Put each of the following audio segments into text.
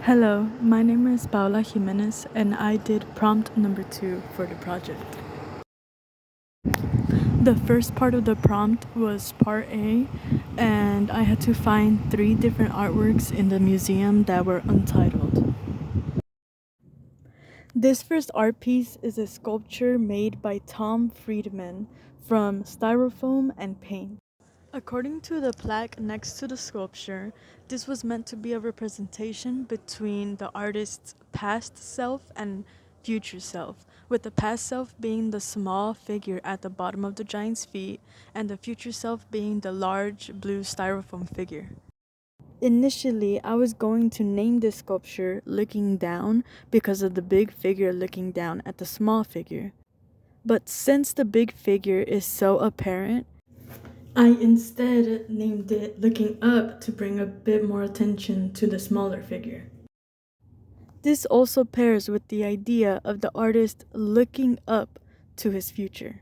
Hello, my name is Paula Jimenez and I did prompt number 2 for the project. The first part of the prompt was part A, and I had to find 3 different artworks in the museum that were untitled. This first art piece is a sculpture made by Tom Friedman from styrofoam and paint. According to the plaque next to the sculpture, this was meant to be a representation between the artist's past self and future self, with the past self being the small figure at the bottom of the giant's feet and the future self being the large blue styrofoam figure. Initially, I was going to name this sculpture Looking Down because of the big figure looking down at the small figure. But since the big figure is so apparent, I instead named it Looking Up to bring a bit more attention to the smaller figure. This also pairs with the idea of the artist looking up to his future.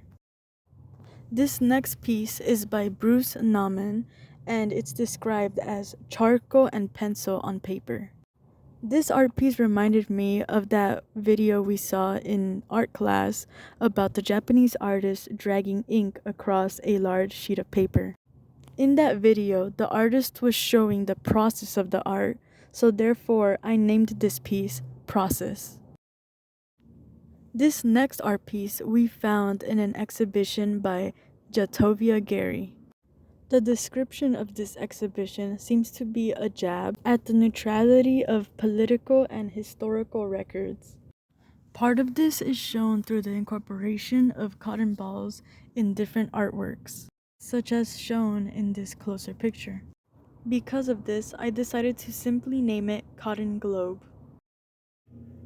This next piece is by Bruce Nauman, and it's described as charcoal and pencil on paper. This art piece reminded me of that video we saw in art class about the Japanese artist dragging ink across a large sheet of paper. In that video, the artist was showing the process of the art, so therefore I named this piece Process. This next art piece we found in an exhibition by Jatovia Gary. The description of this exhibition seems to be a jab at the neutrality of political and historical records. Part of this is shown through the incorporation of cotton balls in different artworks, such as shown in this closer picture. Because of this, I decided to simply name it Cotton Globe.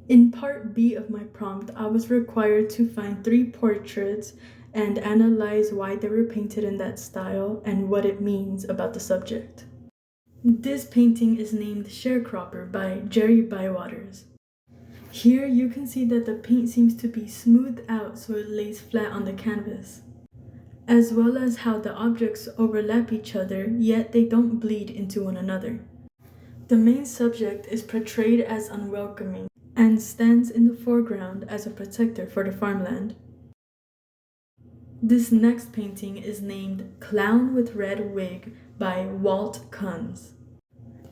In part B of my prompt, I was required to find 3 portraits and analyze why they were painted in that style and what it means about the subject. This painting is named Sharecropper by Jerry Bywaters. Here you can see that the paint seems to be smoothed out so it lays flat on the canvas, as well as how the objects overlap each other, yet they don't bleed into one another. The main subject is portrayed as unwelcoming and stands in the foreground as a protector for the farmland. This next painting is named Clown with Red Wig by Walt Kunz.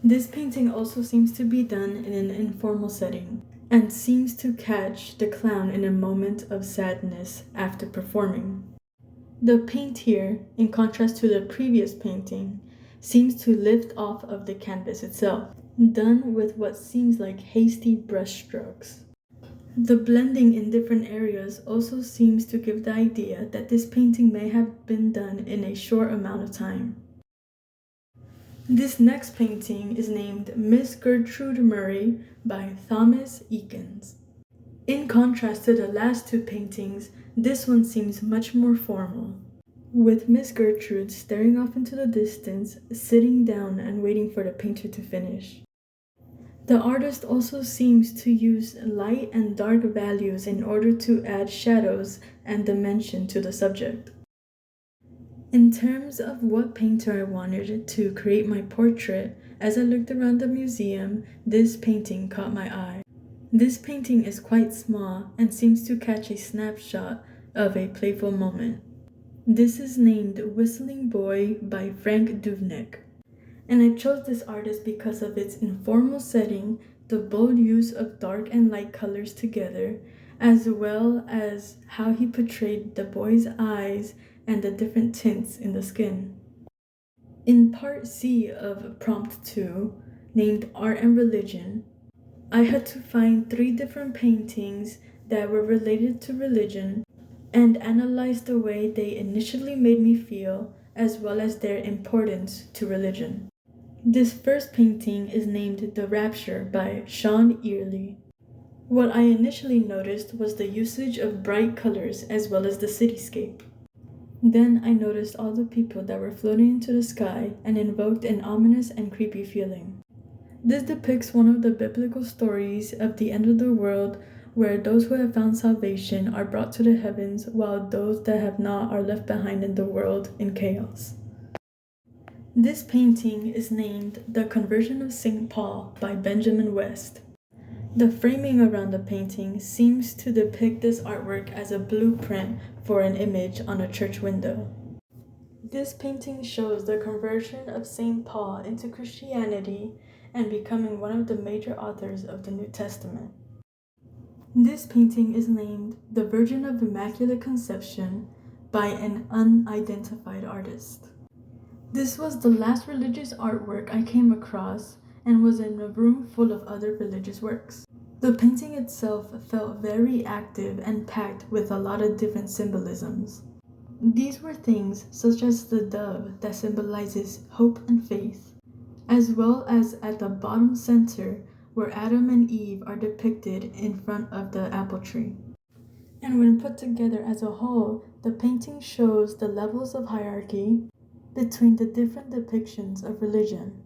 This painting also seems to be done in an informal setting and seems to catch the clown in a moment of sadness after performing. The paint here, in contrast to the previous painting, seems to lift off of the canvas itself, done with what seems like hasty brushstrokes. The blending in different areas also seems to give the idea that this painting may have been done in a short amount of time. This next painting is named Miss Gertrude Murray by Thomas Eakins. In contrast to the last 2 paintings, this one seems much more formal, with Miss Gertrude staring off into the distance, sitting down and waiting for the painter to finish. The artist also seems to use light and dark values in order to add shadows and dimension to the subject. In terms of what painter I wanted to create my portrait, as I looked around the museum, this painting caught my eye. This painting is quite small and seems to catch a snapshot of a playful moment. This is named Whistling Boy by Frank Duvnik. And I chose this artist because of its informal setting, the bold use of dark and light colors together, as well as how he portrayed the boy's eyes and the different tints in the skin. In part C of prompt 2, named Art and Religion, I had to find 3 different paintings that were related to religion and analyze the way they initially made me feel, as well as their importance to religion. This first painting is named The Rapture by Sean Early. What I initially noticed was the usage of bright colors as well as the cityscape. Then I noticed all the people that were floating into the sky and invoked an ominous and creepy feeling. This depicts one of the biblical stories of the end of the world, where those who have found salvation are brought to the heavens while those that have not are left behind in the world in chaos. This painting is named The Conversion of St. Paul by Benjamin West. The framing around the painting seems to depict this artwork as a blueprint for an image on a church window. This painting shows the conversion of St. Paul into Christianity and becoming one of the major authors of the New Testament. This painting is named The Virgin of Immaculate Conception by an unidentified artist. This was the last religious artwork I came across and was in a room full of other religious works. The painting itself felt very active and packed with a lot of different symbolisms. These were things such as the dove that symbolizes hope and faith, as well as at the bottom center where Adam and Eve are depicted in front of the apple tree. And when put together as a whole, the painting shows the levels of hierarchy between the different depictions of religion.